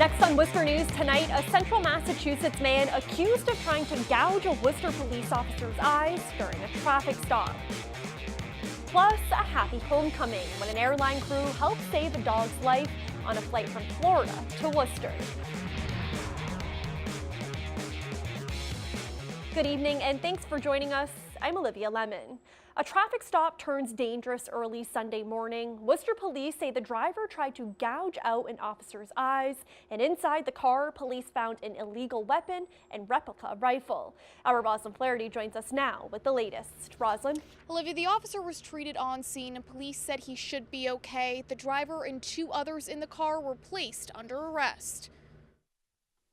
Next on Worcester News tonight, a central Massachusetts man accused of trying to gouge a Worcester police officer's eyes during a traffic stop. Plus, a happy homecoming when an airline crew helped save a dog's life on a flight from Florida to Worcester. Good evening and thanks for joining us. I'm Olivia Lemon. A traffic stop turns dangerous early Sunday morning. Worcester police say the driver tried to gouge out an officer's eyes, and inside the car, police found an illegal weapon and replica rifle. Our Rosalind Flaherty joins us now with the latest. Rosalind? Olivia, the officer was treated on scene and police said he should be okay. The driver and two others in the car were placed under arrest.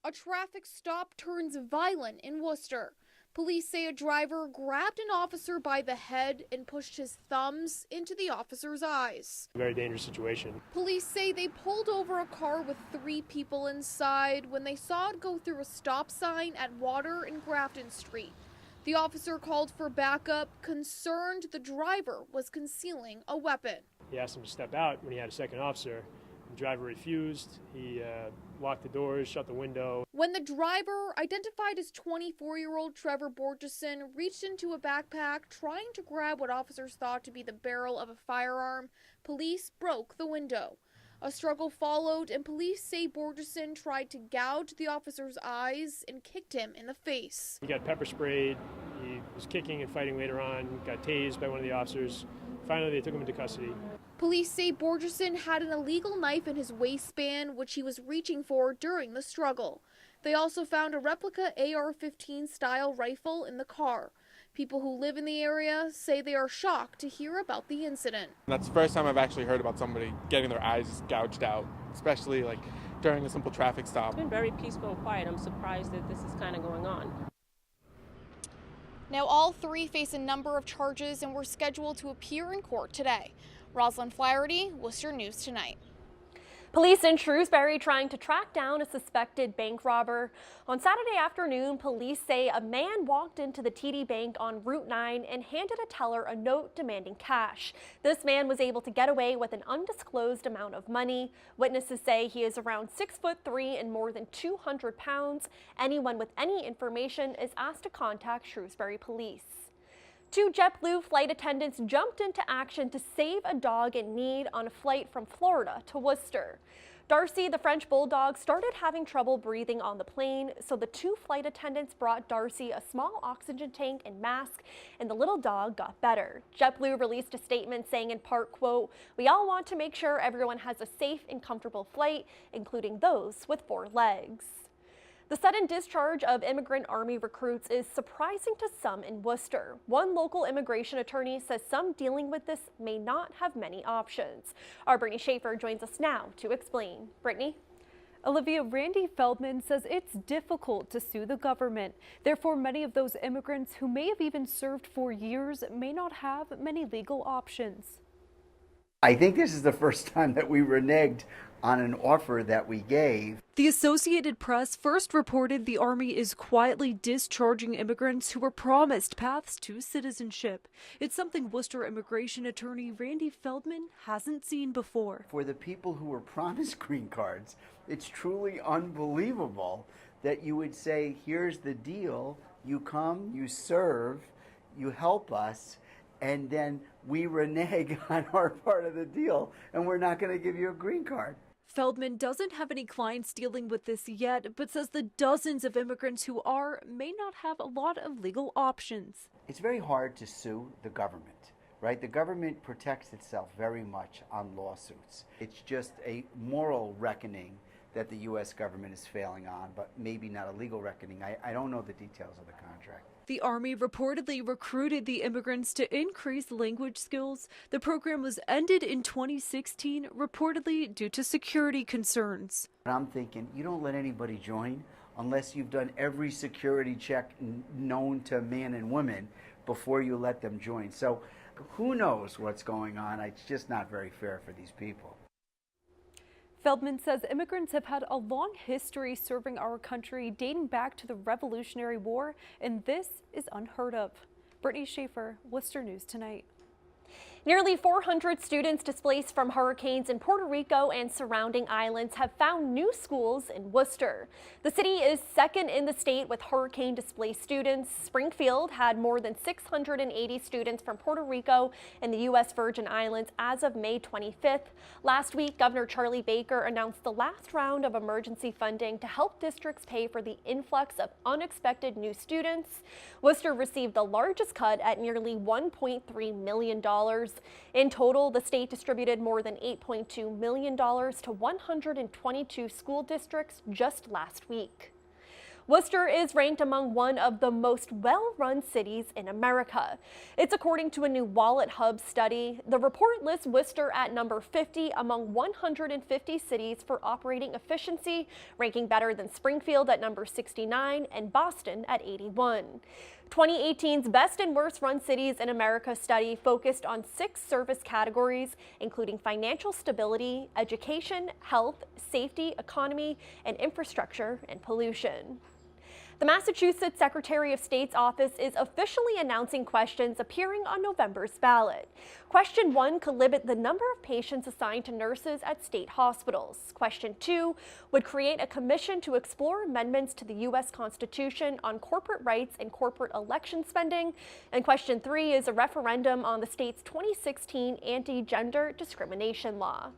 A traffic stop turns violent in Worcester. Police say a driver grabbed an officer by the head and pushed his thumbs into the officer's eyes. Very dangerous situation. Police say they pulled over a car with 3 people inside when they saw it go through a stop sign at Water and Grafton Street. The officer called for backup, concerned the driver was concealing a weapon. He asked him to step out when he had a second officer. The driver refused. He locked the doors, shut the window. When the driver, identified as 24-year-old Trevor Borgeson, reached into a backpack trying to grab what officers thought to be the barrel of a firearm, police broke the window. A struggle followed, and police say Borgeson tried to gouge the officer's eyes and kicked him in the face. He got pepper sprayed. He was kicking and fighting later on, got tased by one of the officers. Finally, they took him into custody. Police say Borgeson had an illegal knife in his waistband, which he was reaching for during the struggle. They also found a replica AR-15 style rifle in the car. People who live in the area say they are shocked to hear about the incident. That's the first time I've actually heard about somebody getting their eyes gouged out, especially like during a simple traffic stop. It's been very peaceful and quiet. I'm surprised that this is kind of going on. Now all 3 face a number of charges and were scheduled to appear in court today. Rosalind Flaherty, Worcester News Tonight. Police in Shrewsbury trying to track down a suspected bank robber. On Saturday afternoon, police say a man walked into the TD Bank on Route 9 and handed a teller a note demanding cash. This man was able to get away with an undisclosed amount of money. Witnesses say he is around 6'3" and more than 200 pounds. Anyone with any information is asked to contact Shrewsbury Police. 2 JetBlue flight attendants jumped into action to save a dog in need on a flight from Florida to Worcester. Darcy, the French bulldog, started having trouble breathing on the plane, so the 2 flight attendants brought Darcy a small oxygen tank and mask, and the little dog got better. JetBlue released a statement saying in part, quote, "We all want to make sure everyone has a safe and comfortable flight, including those with 4 legs." The sudden discharge of immigrant Army recruits is surprising to some in Worcester. One local immigration attorney says some dealing with this may not have many options. Our Brittany Schaefer joins us now to explain. Brittany? Olivia, Randy Feldman says it's difficult to sue the government. Therefore, many of those immigrants who may have even served for years may not have many legal options. I think this is the first time that we reneged on an offer that we gave. The Associated Press first reported the Army is quietly discharging immigrants who were promised paths to citizenship. It's something Worcester immigration attorney Randy Feldman hasn't seen before. For the people who were promised green cards, it's truly unbelievable that you would say, here's the deal, you come, you serve, you help us, and then we renege on our part of the deal, and we're not going to give you a green card. Feldman doesn't have any clients dealing with this yet, but says the dozens of immigrants who are may not have a lot of legal options. It's very hard to sue the government, right? The government protects itself very much on lawsuits. It's just a moral reckoning that the U.S. government is failing on, but maybe not a legal reckoning. I don't know the details of the contract. The Army reportedly recruited the immigrants to increase language skills. The program was ended in 2016, reportedly due to security concerns. I'm thinking, you don't let anybody join unless you've done every security check known to man and women before you let them join. So who knows what's going on? It's just not very fair for these people. Feldman says immigrants have had a long history serving our country dating back to the Revolutionary War, and this is unheard of. Brittany Schaefer, Worcester News Tonight. Nearly 400 students displaced from hurricanes in Puerto Rico and surrounding islands have found new schools in Worcester. The city is second in the state with hurricane-displaced students. Springfield had more than 680 students from Puerto Rico and the U.S. Virgin Islands as of May 25th. Last week, Governor Charlie Baker announced the last round of emergency funding to help districts pay for the influx of unexpected new students. Worcester received the largest cut at nearly $1.3 million. In total, the state distributed more than $8.2 million to 122 school districts just last week. Worcester is ranked among one of the most well-run cities in America. It's according to a new WalletHub study. The report lists Worcester at number 50 among 150 cities for operating efficiency, ranking better than Springfield at number 69 and Boston at 81. 2018's Best and Worst Run Cities in America study focused on 6 service categories, including financial stability, education, health, safety, economy, and infrastructure and pollution. The Massachusetts Secretary of State's office is officially announcing questions appearing on November's ballot. Question 1 could limit the number of patients assigned to nurses at state hospitals. Question 2 would create a commission to explore amendments to the U.S. Constitution on corporate rights and corporate election spending. And question 3 is a referendum on the state's 2016 anti-gender discrimination law.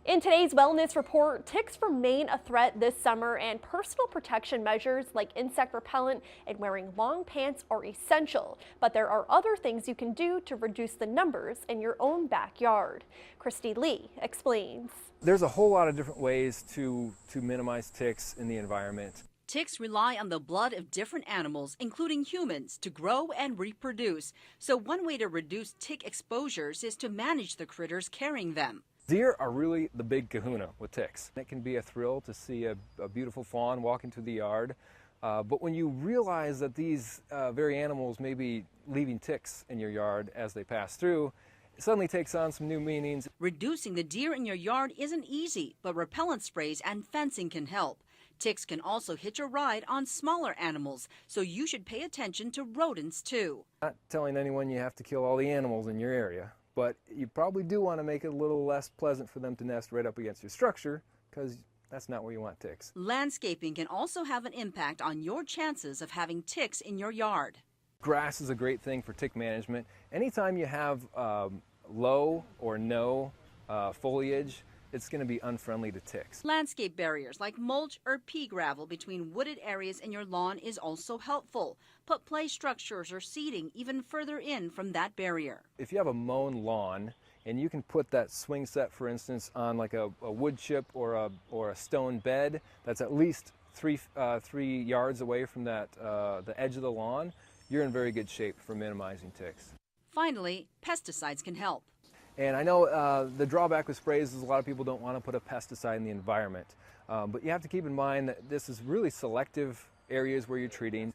In today's wellness report, ticks remain a threat this summer and personal protection measures like insect repellent and wearing long pants are essential. But there are other things you can do to reduce the numbers in your own backyard. Christy Lee explains. There's a whole lot of different ways to minimize ticks in the environment. Ticks rely on the blood of different animals, including humans, to grow and reproduce. So one way to reduce tick exposures is to manage the critters carrying them. Deer are really the big kahuna with ticks. It can be a thrill to see a beautiful fawn walk into the yard, but when you realize that these very animals may be leaving ticks in your yard as they pass through, it suddenly takes on some new meanings. Reducing the deer in your yard isn't easy, but repellent sprays and fencing can help. Ticks can also hitch a ride on smaller animals, so you should pay attention to rodents too. Not telling anyone you have to kill all the animals in your area, but you probably do want to make it a little less pleasant for them to nest right up against your structure, because that's not where you want ticks. Landscaping can also have an impact on your chances of having ticks in your yard. Grass is a great thing for tick management. Anytime you have low or no foliage, it's going to be unfriendly to ticks. Landscape barriers like mulch or pea gravel between wooded areas in your lawn is also helpful. Put play structures or seating even further in from that barrier. If you have a mown lawn and you can put that swing set, for instance, on like a wood chip or a stone bed that's at least 3 yards away from that the edge of the lawn, you're in very good shape for minimizing ticks. Finally, pesticides can help. And I know the drawback with sprays is a lot of people don't want to put a pesticide in the environment. But you have to keep in mind that this is really selective areas where you're treating.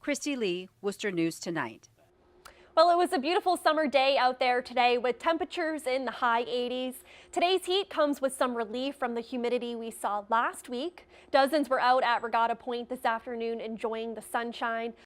Christy Lee, Worcester News Tonight. Well, it was a beautiful summer day out there today with temperatures in the high 80s. Today's heat comes with some relief from the humidity we saw last week. Dozens were out at Regatta Point this afternoon enjoying the sunshine.